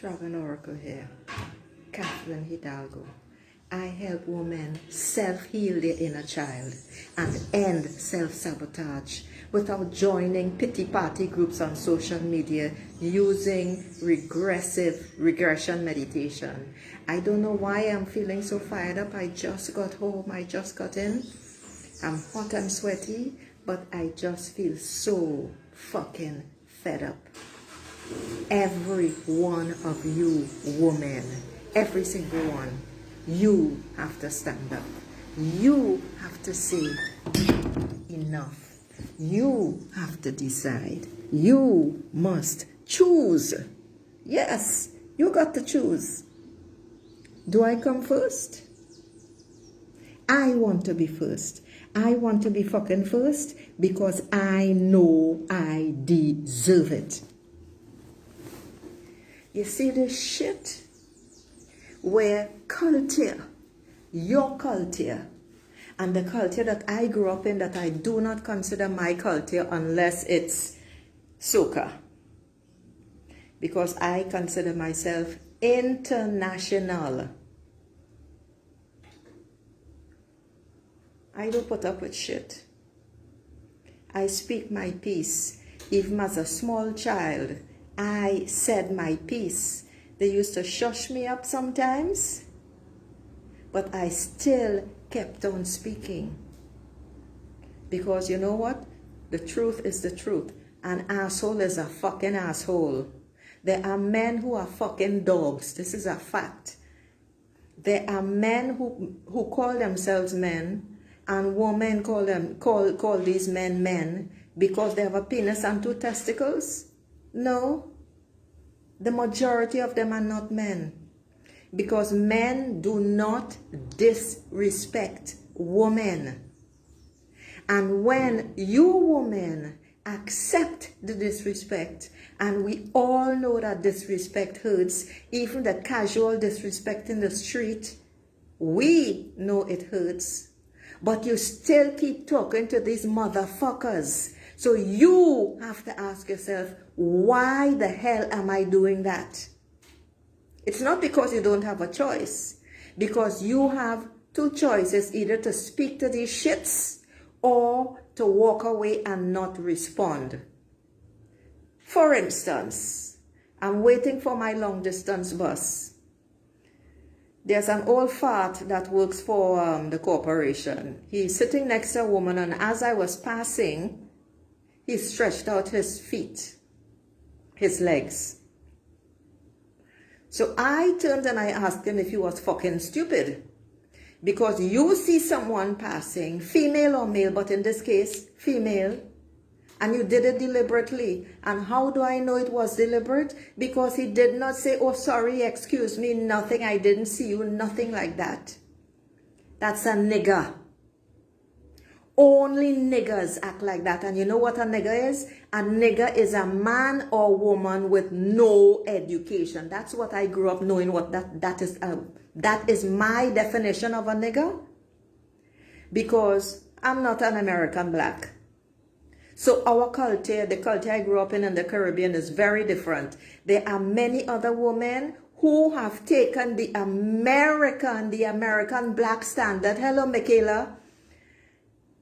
Dragon Oracle here, Catherine Hidalgo. I help women self-heal their inner child and end self-sabotage without joining pity party groups on social media using regression meditation. I don't know why I'm feeling so fired up. I just got home. I just got in. I'm hot and sweaty, but I just feel so fucking fed up. Every one of you women, every single one, you have to stand up. You have to say enough. You have to decide. You must choose. Yes, you got to choose. Do I come first? I want to be first. I want to be fucking first because I know I deserve it. You see this shit where culture, your culture, and the culture that I grew up in that I do not consider my culture unless it's soca. Because I consider myself international. I don't put up with shit. I speak my piece. Even as a small child, I said my piece. They used to shush me up sometimes, but I still kept on speaking. Because you know what? The truth is the truth. An asshole is a fucking asshole. There are men who are fucking dogs. This is a fact. There are men who call themselves men, and women call these men men because they have a penis and two testicles. No, the majority of them are not men, because men do not disrespect women. And when you women accept the disrespect, and we all know that disrespect hurts, even the casual disrespect in the street, we know it hurts, but you still keep talking to these motherfuckers. So you have to ask yourself, why the hell am I doing that? It's not because you don't have a choice. Because you have two choices, either to speak to these shits or to walk away and not respond. For instance, I'm waiting for my long distance bus. There's an old fart that works for the corporation. He's sitting next to a woman, and as I was passing, he stretched out his feet, his legs. So I turned and I asked him if he was fucking stupid. Because you see someone passing, female or male, but in this case, female, and you did it deliberately. And how do I know it was deliberate? Because he did not say, oh, sorry, excuse me, nothing, I didn't see you, nothing like that. That's a nigger. Only niggers act like that. And you know what a nigger is? A nigger is a man or woman with no education. That's what I grew up knowing what that is. That is my definition of a nigger. Because I'm not an American black. So our culture, the culture I grew up in the Caribbean, is very different. There are many other women who have taken the American black standard. Hello, Michaela.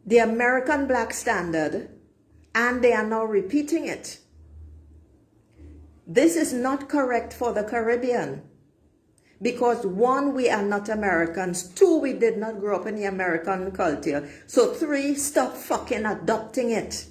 The American black standard, and they are now repeating it. This is not correct for the Caribbean. Because one, we are not Americans. Two, we did not grow up in the American culture. So three, stop fucking adopting it.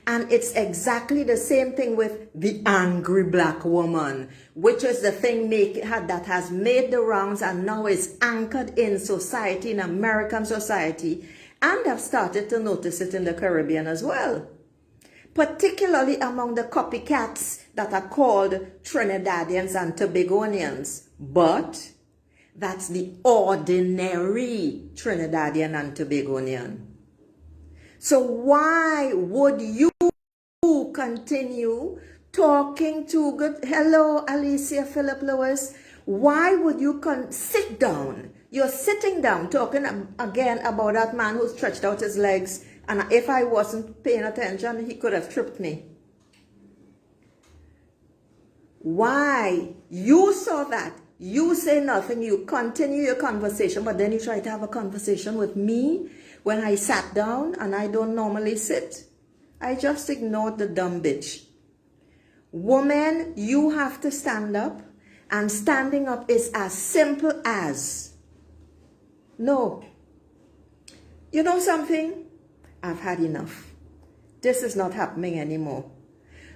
And it's exactly the same thing with the angry black woman, which is the thing that has made the rounds and now is anchored in society, in American society. And I've started to notice it in the Caribbean as well. Particularly among the copycats that are called Trinidadians and Tobagonians. But that's the ordinary Trinidadian and Tobagonian. So why would you continue talking to good... Hello, Alicia Philip Lewis. Why would you sit down? You're sitting down talking again about that man who stretched out his legs, and if I wasn't paying attention, he could have tripped me. Why? You saw that. You say nothing. You continue your conversation, but then you try to have a conversation with me when I sat down and I don't normally sit. I just ignored the dumb bitch. Woman, you have to stand up, and standing up is as simple as, no, you know something? I've had enough. This is not happening anymore.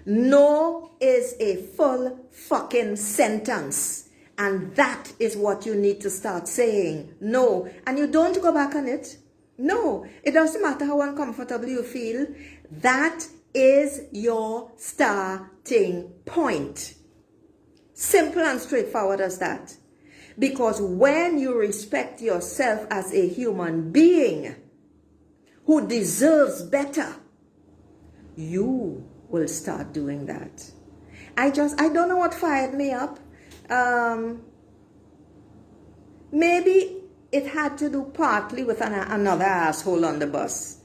No is a full fucking sentence. And that is what you need to start saying. No. And you don't go back on it. No. It doesn't matter how uncomfortable you feel. That is your starting point. Simple and straightforward as that. Because when you respect yourself as a human being who deserves better, you will start doing that. I don't know what fired me up. Maybe it had to do partly with another asshole on the bus.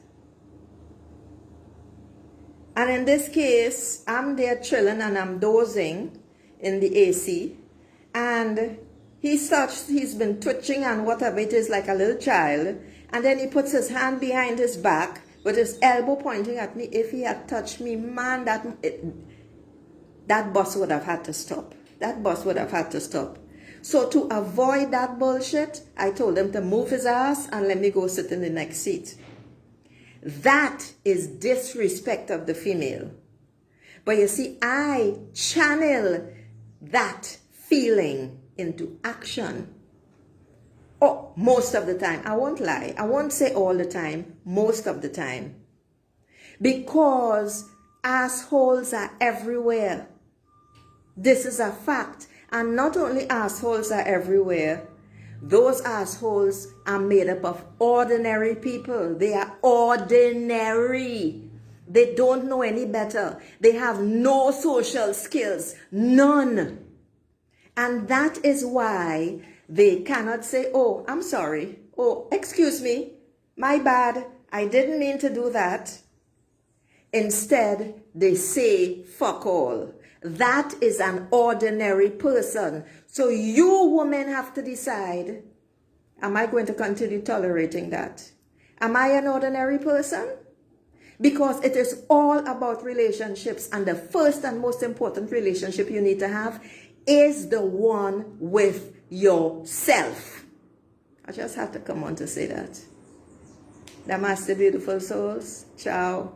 And in this case, I'm there chilling and I'm dozing in the AC. And he's been twitching and whatever it is, like a little child. And then he puts his hand behind his back with his elbow pointing at me. If he had touched me, man, that bus would have had to stop. That bus would have had to stop. So to avoid that bullshit, I told him to move his ass and let me go sit in the next seat. That is disrespect of the female. But you see, I channel that feeling into action. Oh, most of the time. I won't lie. I won't say all the time. Most of the time. Because assholes are everywhere. This is a fact. And not only assholes are everywhere, those assholes are made up of ordinary people. They are ordinary. They don't know any better. They have no social skills. None. And that is why they cannot say, oh, I'm sorry. Oh, excuse me. My bad. I didn't mean to do that. Instead, they say, fuck all. That is an ordinary person. So you women have to decide, am I going to continue tolerating that? Am I an ordinary person? Because it is all about relationships. And the first and most important relationship you need to have is the one with yourself. I just had to come on to say that. Namaste, beautiful souls. Ciao.